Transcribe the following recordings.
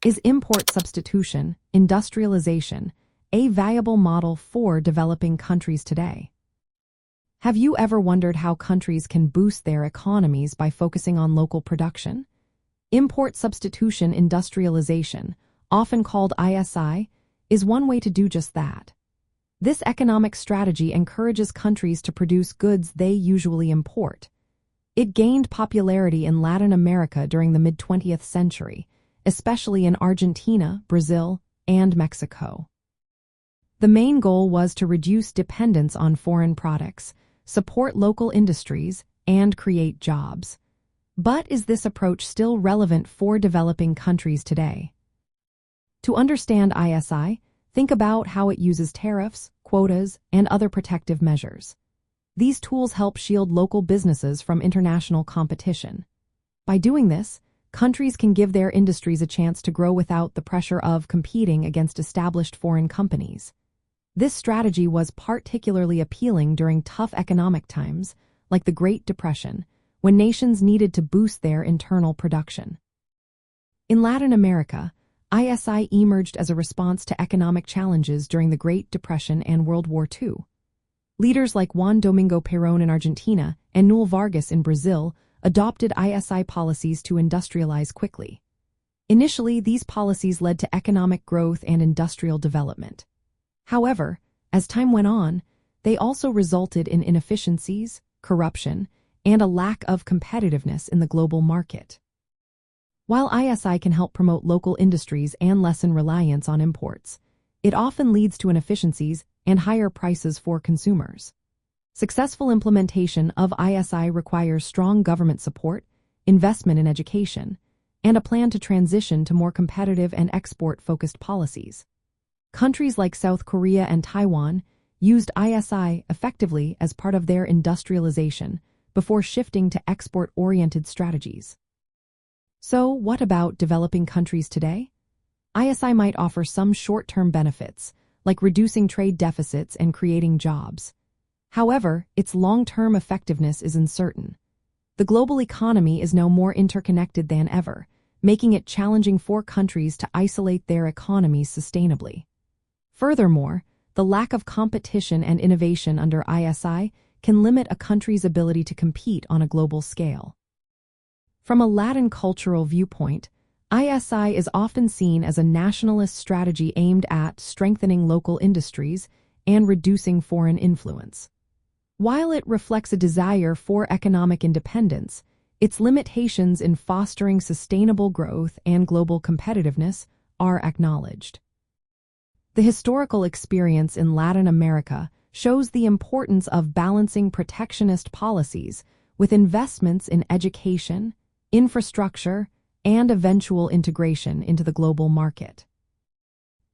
Is import substitution, industrialization, a viable model for developing countries today? Have you ever wondered how countries can boost their economies by focusing on local production? Import substitution industrialization, often called ISI, is one way to do just that. This economic strategy encourages countries to produce goods they usually import. It gained popularity in Latin America during the mid-20th century, especially in Argentina, Brazil, and Mexico. The main goal was to reduce dependence on foreign products, support local industries, and create jobs. But is this approach still relevant for developing countries today? To understand ISI, think about how it uses tariffs, quotas, and other protective measures. These tools help shield local businesses from international competition. By doing this, countries can give their industries a chance to grow without the pressure of competing against established foreign companies. This strategy was particularly appealing during tough economic times, like the Great Depression, when nations needed to boost their internal production. In Latin America, ISI emerged as a response to economic challenges during the Great Depression and World War II. Leaders like Juan Domingo Perón in Argentina and Newell Vargas in Brazil adopted ISI policies to industrialize quickly. Initially, these policies led to economic growth and industrial development. However, as time went on, they also resulted in inefficiencies, corruption, and a lack of competitiveness in the global market. While ISI can help promote local industries and lessen reliance on imports, it often leads to inefficiencies and higher prices for consumers. Successful implementation of ISI requires strong government support, investment in education, and a plan to transition to more competitive and export-focused policies. Countries like South Korea and Taiwan used ISI effectively as part of their industrialization before shifting to export-oriented strategies. So, what about developing countries today? ISI might offer some short-term benefits, like reducing trade deficits and creating jobs. However, its long-term effectiveness is uncertain. The global economy is now more interconnected than ever, making it challenging for countries to isolate their economies sustainably. Furthermore, the lack of competition and innovation under ISI can limit a country's ability to compete on a global scale. From a Latin cultural viewpoint, ISI is often seen as a nationalist strategy aimed at strengthening local industries and reducing foreign influence. While it reflects a desire for economic independence, its limitations in fostering sustainable growth and global competitiveness are acknowledged. The historical experience in Latin America shows the importance of balancing protectionist policies with investments in education, infrastructure, and eventual integration into the global market.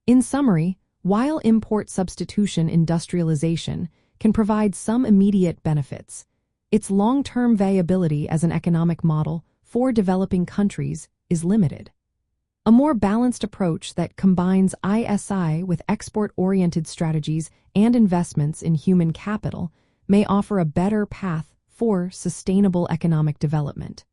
In summary, while import substitution industrialization can provide some immediate benefits, its long-term viability as an economic model for developing countries is limited. A more balanced approach that combines ISI with export-oriented strategies and investments in human capital may offer a better path for sustainable economic development.